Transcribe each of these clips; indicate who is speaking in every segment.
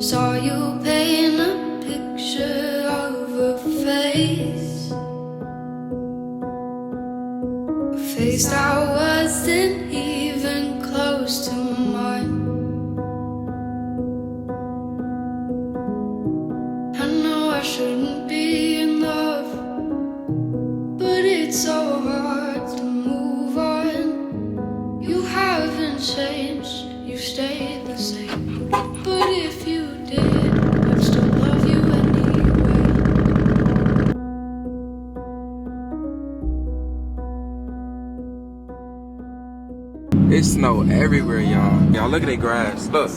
Speaker 1: Saw you paint a picture of a face, a face that wasn't even close to mine. I know I shouldn't be in love, but it's so hard to move on. You haven't changed, you stayed the same. But if you did, I'd still love you anyway.
Speaker 2: It snow everywhere, y'all. Y'all look at their grass. Look.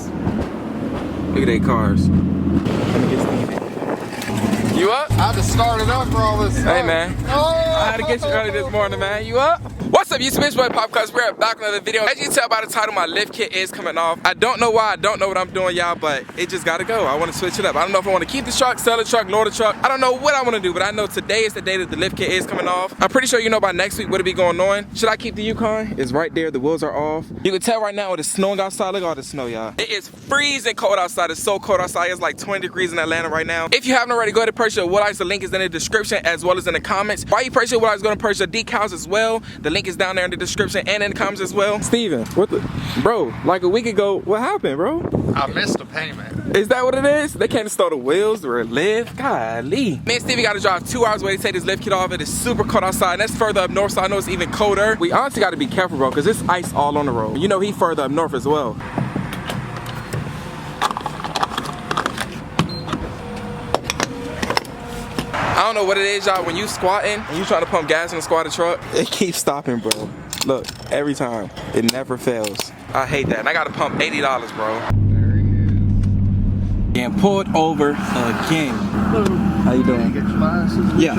Speaker 2: Look at their cars. Let me get Stevie. You up?
Speaker 3: I had to start it up for all this stuff.
Speaker 2: Hey, man. I had to get you early this morning, man. You up? What's up, YouTube? It's boy Popcuz. We're back with another video. As you can tell by the title, my lift kit is coming off. I don't know why. I don't know what I'm doing, y'all, but it just gotta go. I want to switch it up. I don't know if I want to keep the truck, sell the truck, load the truck. I don't know what I want to do, but I know today is the day that the lift kit is coming off. I'm pretty sure you know by next week what'll be going on. Should I keep the Yukon? It's right there. The wheels are off. You can tell right now it's snowing outside. Look at all the snow, y'all. It is freezing cold outside. It's so cold outside. It's like 20 degrees in Atlanta right now. If you haven't already, go ahead and purchase your wood ice. The link is in the description as well as in the comments. While you purchase your wood ice, go ahead and purchase your decals as well. The link is down there in the description and in the comments as well. Steven, what the, bro, like a week ago, what happened, bro?
Speaker 3: I missed a payment.
Speaker 2: Is that what it is? They can't install the wheels or a lift? Golly. Me and Stevie gotta drive 2 hours away to take this lift kit off. It is super cold outside, and that's further up north, so I know it's even colder. We honestly gotta be careful, bro, because there's ice all on the road. You know he further up north as well. I don't know what it is, y'all, when you squatting and you trying to pump gas in a squatted truck, it keeps stopping, bro. Look, every time. It never fails. I hate that. And I gotta pump $80, bro.
Speaker 3: There he is.
Speaker 2: Getting pulled over again.
Speaker 4: Hello.
Speaker 2: How you doing?
Speaker 4: Get your license.
Speaker 2: Yeah.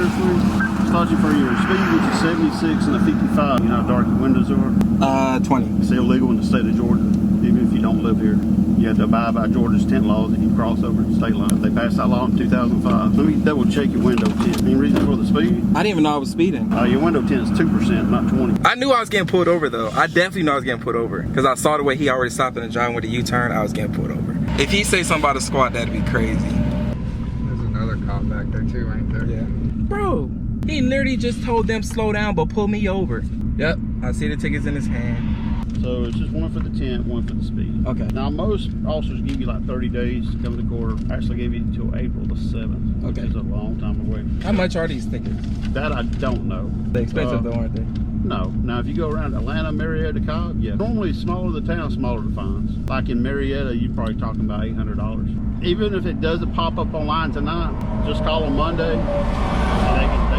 Speaker 4: Start you for your speed, which is 76 and a 55. You know how dark your windows are?
Speaker 2: 20.
Speaker 4: It's illegal in the state of Georgia, even if you don't live here. You have to abide by Georgia's tent laws if you cross over the state line. They passed that law in 2005. Let me double check your window tint. Any reason for the speed?
Speaker 2: I didn't even know I was speeding.
Speaker 4: Your window tint is 2%, not 20.
Speaker 2: I knew I was getting pulled over though. I definitely knew I was getting pulled over because I saw the way he already stopped in the driving with a U-turn. I was getting pulled over. If he say something about a squat, that'd be crazy.
Speaker 3: There's another cop back there too, ain't there?
Speaker 2: Yeah. Bro, he literally just told them slow down but pull me over. Yep, I see the tickets in his hand.
Speaker 4: So it's just one for the tent, one for the speed.
Speaker 2: Okay.
Speaker 4: Now most officers give you like 30 days to come to court. I actually gave you until April the 7th, which
Speaker 2: Okay.
Speaker 4: is a long time away.
Speaker 2: How much are these tickets?
Speaker 4: That I don't know.
Speaker 2: They expensive though, aren't they?
Speaker 4: No. Now, if you go around Atlanta, Marietta, Cobb, yeah. Normally, smaller the town, smaller the fines. Like in Marietta, you're probably talking about $800. Even if it doesn't pop up online tonight, just call them Monday. They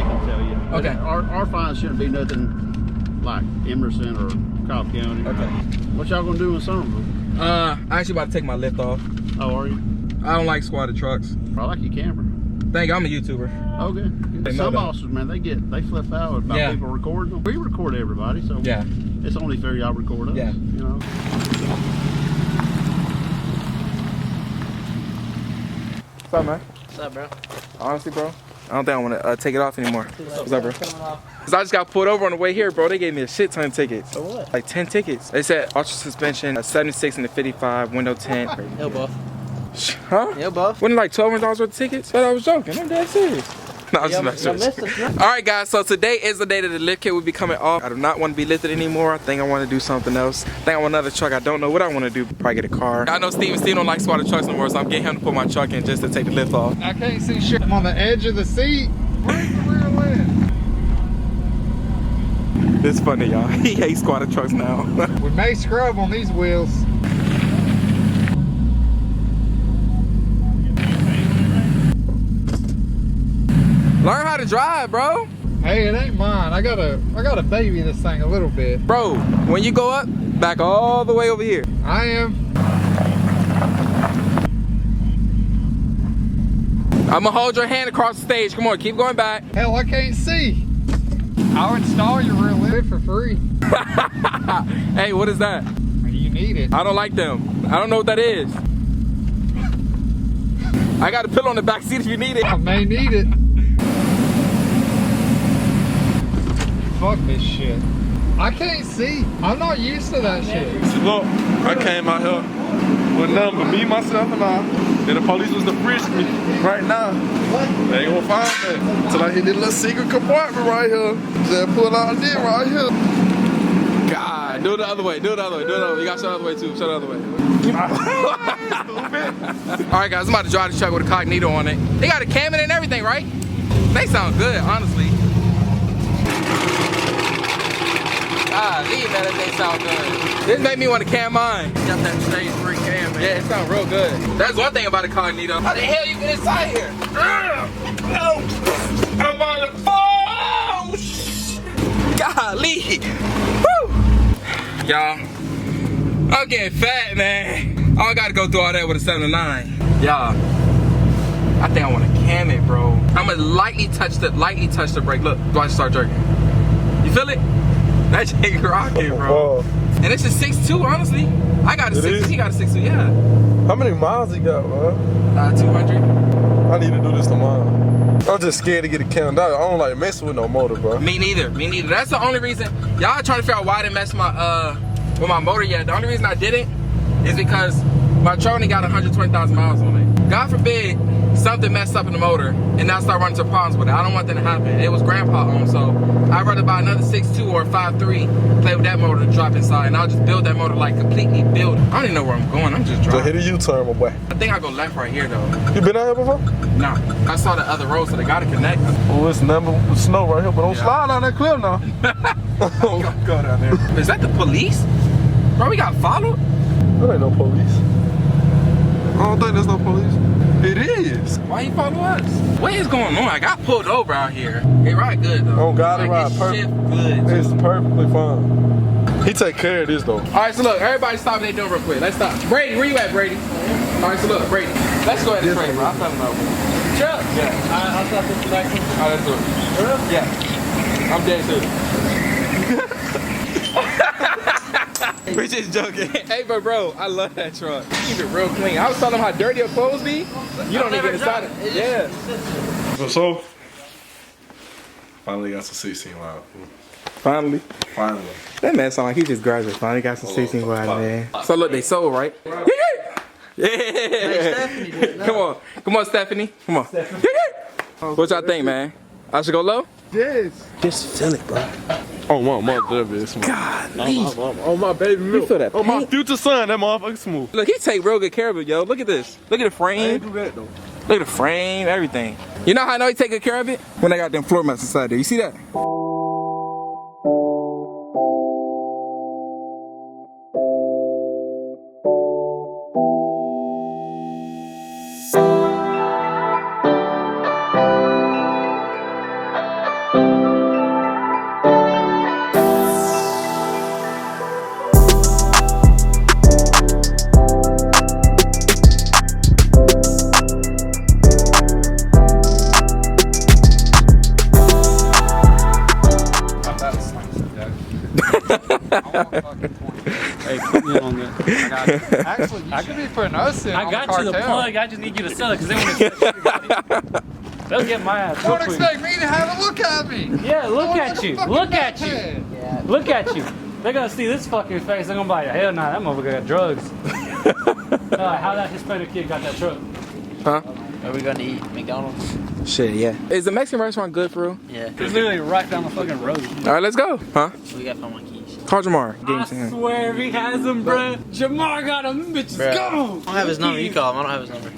Speaker 4: can tell you. But
Speaker 2: Okay.
Speaker 4: Our fines shouldn't be nothing like Emerson or Cobb County.
Speaker 2: Okay.
Speaker 4: What y'all gonna do in Somerville?
Speaker 2: I actually about to take my lift off.
Speaker 4: Oh, are you?
Speaker 2: I don't like squatted trucks.
Speaker 4: I like your camera.
Speaker 2: Thank you, I'm a YouTuber.
Speaker 4: Okay.
Speaker 2: They know
Speaker 4: Some
Speaker 2: that.
Speaker 4: officers, man, they flip out about
Speaker 2: Yeah.
Speaker 4: people recording them. We record everybody, so
Speaker 2: Yeah.
Speaker 4: it's only fair y'all record us.
Speaker 2: Yeah.
Speaker 4: You know.
Speaker 2: What's up, man?
Speaker 5: What's up, bro?
Speaker 2: Honestly, bro, I don't think I want to take it off anymore. What's up, bro?
Speaker 5: Coming off.
Speaker 2: Cause I just got pulled over on the way here, bro. They gave me a shit ton of tickets.
Speaker 5: For what?
Speaker 2: Like 10 tickets. They said ultra suspension, a 76 and a 55, window tint.
Speaker 5: Yo, buff.
Speaker 2: Huh?
Speaker 5: Yo, buff.
Speaker 2: Wasn't it like $1,200 worth of tickets? But I was joking. I'm dead serious. No, I'm just messing with you. All right, guys. So today is the day that the lift kit will be coming off. I do not want to be lifted anymore. I think I want to do something else. I think I want another truck. I don't know what I want to do. Probably get a car. I know Steve don't like squatted trucks no more, so I'm getting him to put my truck in just to take the lift off.
Speaker 3: I can't see shit. I'm on the edge of the seat. Where's the rear lens?
Speaker 2: It's funny, y'all. He hates squatted trucks now.
Speaker 3: We may scrub on these wheels.
Speaker 2: Learn how to drive, bro.
Speaker 3: Hey, it ain't mine. I gotta baby this thing a little bit.
Speaker 2: Bro, when you go up, back all the way over here.
Speaker 3: I am.
Speaker 2: I'm gonna hold your hand across the stage. Come on, keep going back.
Speaker 3: Hell, I can't see. I'll install your rear lens for free.
Speaker 2: Hey, what is that?
Speaker 3: You need it.
Speaker 2: I don't like them. I don't know what that is. I got a pillow on the back seat if you need it.
Speaker 3: I may need it. Fuck this shit. I can't see. I'm not used to that shit.
Speaker 6: Look, I came out here
Speaker 5: with nothing but me, myself, and I. And the police was to frisk me right now. They ain't gonna find that. Till I hit this little secret compartment right here. Just pull out this right here.
Speaker 2: God, do it the other way. Do it the other way. Do it the other way. You gotta show the other way too. Show the other way. All right, guys, I'm about to drive the truck with a Cognito on it. They got a cam in it and everything, right? They sound good, honestly. Golly, man, that thing sound good. This made me want to cam mine.
Speaker 3: Got that stage 3 cam, man.
Speaker 2: Yeah, it sounds real good. That's one thing about a Cognito. How the hell you get inside here? I'm on the phone! Golly! Woo! Y'all, I'm getting fat, man. I gotta go through all that with a 7 to 9. Y'all, I think I wanna cam it, bro. I'm gonna lightly touch the brake. Look, watch it start jerking. You feel it? That shit rocking, bro. And it's a 6.2, honestly. I got a 6, he got a 6.2, yeah.
Speaker 5: How many miles he got, man?
Speaker 2: 200.
Speaker 5: I need to do this tomorrow. I'm just scared to get it counted out. I don't like messing with no motor, bro.
Speaker 2: Me neither. That's the only reason. Y'all trying to figure out why I didn't mess with my motor yet. The only reason I didn't is because my truck only got 120,000 miles on it. God forbid something messed up in the motor and now start running into problems with it. I don't want that to happen. It was grandpa owned, so I'd rather buy another 6.2 or 5.3, play with that motor to drop inside, and I'll just build that motor, like completely build it. I don't even know where I'm going. I'm just driving.
Speaker 5: So hit a U-turn, my boy.
Speaker 2: I think I go left right here though.
Speaker 5: You been out here before?
Speaker 2: Nah. I saw the other road, so they gotta connect.
Speaker 5: Oh, it's nothing but snow right here, but don't slide down that cliff now.
Speaker 2: Go down there. Is that the police? Bro, we got followed?
Speaker 5: There ain't no police. I don't think there's no police. It is.
Speaker 2: Why you follow us? What is going on? I got pulled over out here. It ride good though.
Speaker 5: Oh God, it ride perfect.
Speaker 2: Good.
Speaker 5: It's perfectly fine. He take care of this though.
Speaker 2: All right, so look, everybody stop what they doing real quick. Let's stop. Brady, where you at, Brady? All right, so look, Brady. Let's go ahead and pray, bro. I'll tell him over. Truck? Yeah. I'll stop this next one. All right, let's do it. Yeah. I'm dead too. We're just joking. Hey, bro, I love that truck. Keep it real clean. I was telling him how dirty your clothes be. You don't even get inside it. Yeah.
Speaker 5: So, finally got some 16 wide.
Speaker 2: Finally. That man sound like he just graduated. Finally got some 16 wide, man. So look, they sold, right? Yeah. Come on, Stephanie. Come on. What y'all think, man? I should go low?
Speaker 5: Yes.
Speaker 2: Just feel it, bro.
Speaker 5: Oh my mother, bitch.
Speaker 2: God,
Speaker 5: oh my baby milk.
Speaker 2: You feel that
Speaker 5: oh my
Speaker 2: paint?
Speaker 5: future son, that motherfucker smooth.
Speaker 2: Look, he take real good care of it, yo. Look at this. Look at the frame.
Speaker 5: I ain't do that though.
Speaker 2: Look at the frame, everything. You know how I know he take good care of it? When they got them floor mats inside there. You see that?
Speaker 3: Hey, put me on that. Actually, I could be putting us in. I got you the plug. I just need you to sell it because they want to. They'll get my ass.
Speaker 6: Don't expect me to have a look at me.
Speaker 3: Yeah, look at you. Look at you. Look at you. They're gonna see this fucking face. They're gonna be like, hell nah, that motherfucker got drugs. How that Hispanic kid got that truck?
Speaker 2: Huh?
Speaker 7: Are we gonna eat McDonald's?
Speaker 2: Shit, yeah. Is the Mexican restaurant good for real?
Speaker 7: Yeah.
Speaker 3: It's literally right down the fucking road.
Speaker 2: All right, let's go. Huh?
Speaker 7: We got my keys.
Speaker 2: Call Jamar.
Speaker 3: I swear if he has them, bruh. Jamar got them bitches
Speaker 7: Bruh.
Speaker 3: gone.
Speaker 7: I don't have his number. You call him. I don't have his number.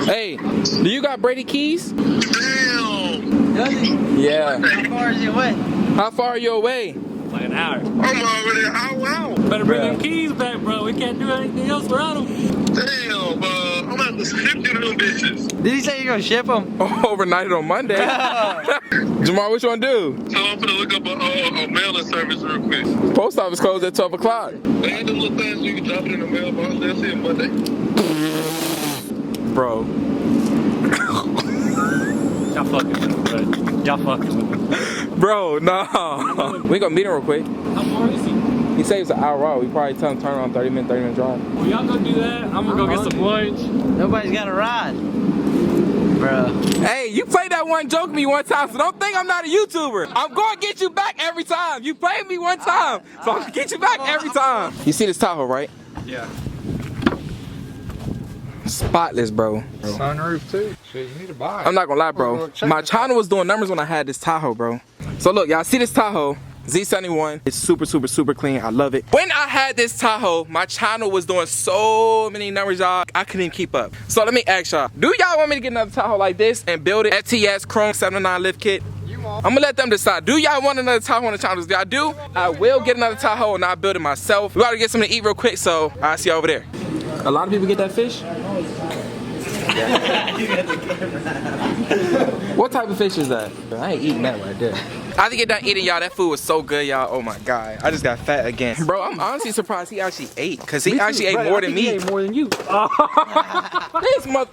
Speaker 2: Hey, do you got Brady keys?
Speaker 7: Does he?
Speaker 2: Yeah.
Speaker 7: How far is he away?
Speaker 2: How far are you away?
Speaker 3: Like an hour.
Speaker 8: I'm already out.
Speaker 3: Better bring them keys back, bro. We can't do anything else without them.
Speaker 8: Damn, I'm about to ship you to them bitches.
Speaker 7: Did he say you're gonna ship them?
Speaker 2: Overnight on Monday. Jamar, what you want to do?
Speaker 8: So I'm gonna look up a mailing service real quick.
Speaker 2: Post office closed at 12 o'clock.
Speaker 8: They had them little things you can drop it in the mailbox. They'll see it Monday.
Speaker 2: Bro.
Speaker 3: Y'all fucking with him, bro. Y'all fucking with him.
Speaker 2: Bro, no. We gonna meet him real quick.
Speaker 3: How far is he?
Speaker 2: He saves an hour out. We probably tell him turn around 30 minute drive.
Speaker 3: Well, y'all gonna do that? I'm gonna go get some lunch.
Speaker 7: Nobody's got a ride. Bruh.
Speaker 2: Hey, you played that one joke me one time, so don't think I'm not a YouTuber. I'm gonna get you back every time. You played me one time, so I'm gonna get you back every time. You see this Tahoe, right?
Speaker 3: Yeah.
Speaker 2: Spotless, bro.
Speaker 6: Sunroof too. Shit, you need to buy it.
Speaker 2: I'm not gonna lie, bro. My channel was doing numbers when I had this Tahoe, bro. So look, y'all see this Tahoe, Z71. It's super, super, super clean. I love it. When I had this Tahoe, my channel was doing so many numbers, y'all. I couldn't even keep up. So let me ask y'all, do y'all want me to get another Tahoe like this and build it? FTS Chrome 709 lift kit? I'm gonna let them decide. Do y'all want another Tahoe on the channel? If y'all do, I will get another Tahoe and I'll build it myself. We gotta get something to eat real quick, so I'll see you over there. A lot of people get that fish? What type of fish is that? I ain't eating that right there. I think get done eating, y'all. That food was so good, y'all. Oh my God. I just got fat again. Bro, I'm honestly surprised he actually ate. Cause he actually ate more than me.
Speaker 3: He ate more than you.
Speaker 2: This mother.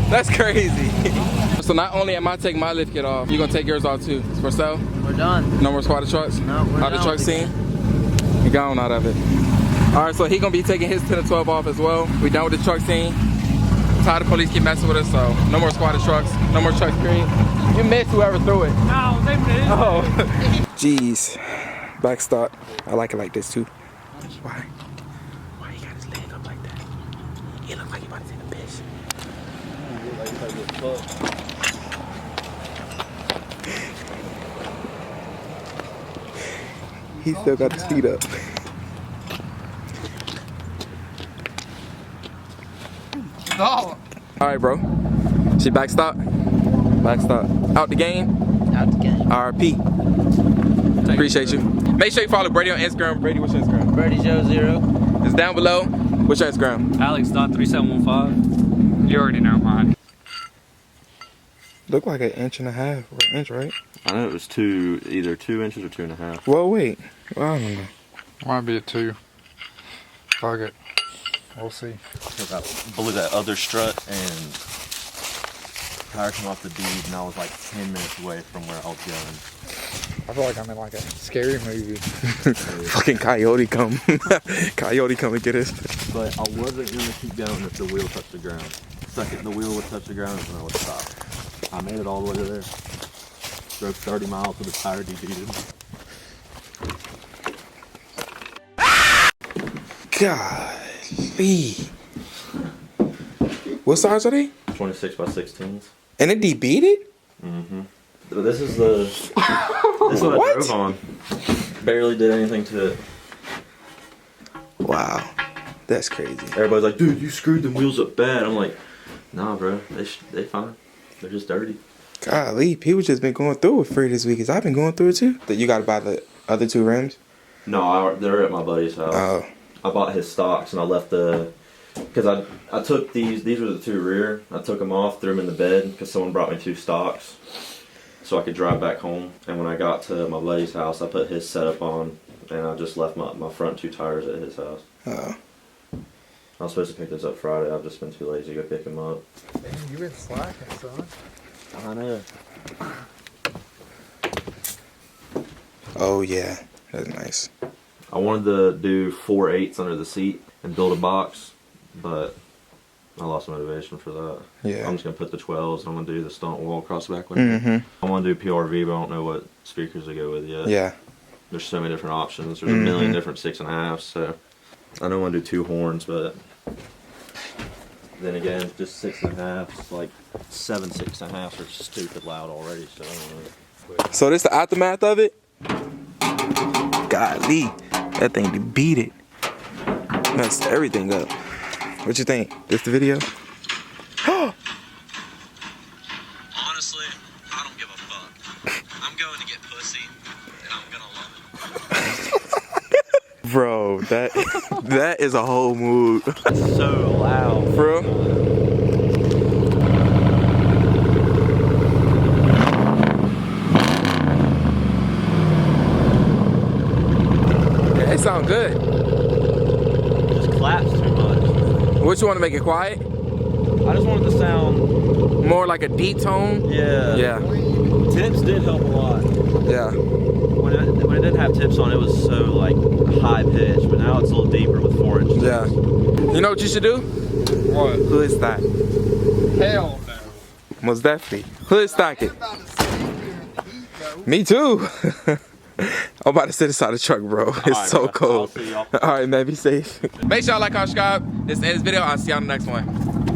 Speaker 2: That's crazy. So not only am I taking my lift kit off, you gonna take yours off too? It's for sale?
Speaker 7: We're done.
Speaker 2: No more squatted trucks?
Speaker 7: No, we're
Speaker 2: out of the
Speaker 7: done
Speaker 2: truck
Speaker 7: with
Speaker 2: scene? You're gone out of it. All right, so he gonna be taking his 10 and 12 off as well. We done with the truck scene. Tired of police keep messing with us, so no more squatted trucks, no more trucks, period. You missed whoever threw it.
Speaker 3: No, they missed.
Speaker 2: Oh. Jeez. Back stop. I like it like this too. Why? Why he got his leg up like that? He look like he about to take a piss. He still got his feet up.
Speaker 6: No.
Speaker 2: All right, bro. She backstop? Backstop. Out the game?
Speaker 7: Out the game.
Speaker 2: RP. Appreciate you. Make sure you follow Brady on Instagram. Brady, what's your Instagram?
Speaker 7: Brady Joe 0.
Speaker 2: It's down below. What's your Instagram?
Speaker 3: Alex.3715. You already know mine.
Speaker 2: Look like an inch and a half or an inch, right?
Speaker 9: I know it was either 2 inches or 2.5.
Speaker 2: Well, wait. Well, I don't know.
Speaker 6: Might be a 2. Fuck it. We'll see.
Speaker 9: I blew that other strut and tire came off the bead, and I was like 10 minutes away from where I was going.
Speaker 6: I feel like I'm in like a scary movie.
Speaker 2: Fucking coyote come. Coyote come and get us.
Speaker 9: But I wasn't gonna keep going if the wheel touched the ground. The second the wheel would touch the ground, then I would stop. I made it all the way to there. Drove 30 miles with the tire debeaded.
Speaker 2: Golly. What size are they?
Speaker 9: 26 by 16s.
Speaker 2: And it debeaded?
Speaker 9: Mm-hmm. This is what I drove on. Barely did anything to it.
Speaker 2: Wow. That's crazy.
Speaker 9: Everybody's like, dude, you screwed them wheels up bad. I'm like, nah, bro, they fine. They're just dirty.
Speaker 2: Golly, people just been going through it free this week. Cause I've been going through it too. That you gotta buy the other 2 rims?
Speaker 9: No, they're at my buddy's house.
Speaker 2: Oh.
Speaker 9: I bought his stocks and I left because I took these were the 2 rear. I took them off, threw them in the bed because someone brought me 2 stocks so I could drive back home. And when I got to my buddy's house, I put his setup on and I just left my front 2 tires at his house.
Speaker 2: Oh.
Speaker 9: I was supposed to pick this up Friday. I've just been too lazy to go pick him up.
Speaker 6: Damn, you've been slacking, son.
Speaker 9: I know.
Speaker 2: Oh yeah, that's nice.
Speaker 9: I wanted to do 4/8 under the seat and build a box, but I lost motivation for that.
Speaker 2: Yeah.
Speaker 9: I'm just gonna put the 12s and I'm gonna do the stunt wall across the back window.
Speaker 2: Mm-hmm.
Speaker 9: I want to do PRV, but I don't know what speakers to go with yet.
Speaker 2: Yeah.
Speaker 9: There's so many different options. There's a million different 6.5s, so I don't want to do 2 horns, but then again, just 6.5s, like 7 6.5s are stupid loud already, so I don't know.
Speaker 2: So this the aftermath of it? Golly, that thing beat it. Messed everything up. What you think? This the video?
Speaker 8: Honestly, I don't give a fuck. I'm going to get pussy, and I'm gonna love it.
Speaker 2: Bro, that is a whole mood.
Speaker 7: So loud.
Speaker 2: Bro, sound good.
Speaker 9: It just claps too much.
Speaker 2: What, you want to make it quiet?
Speaker 9: I just wanted to sound
Speaker 2: More like a deep tone?
Speaker 9: Yeah.
Speaker 2: Yeah.
Speaker 9: Tips did help a lot.
Speaker 2: Yeah.
Speaker 9: When it didn't have tips on, it was so like high pitched, but now it's a little deeper with 4-inch tips.
Speaker 2: Yeah. You know what you should do?
Speaker 5: What?
Speaker 2: Hood stock.
Speaker 5: Hell no.
Speaker 2: Most definitely. Hood stock it. Me too. I'm about to sit inside the truck, bro. It's
Speaker 9: right,
Speaker 2: so
Speaker 9: bro.
Speaker 2: cold.
Speaker 9: I'll see y'all.
Speaker 2: All right, man. Be safe. Make sure y'all like, comment, subscribe. This is the video. I'll see y'all in the next one.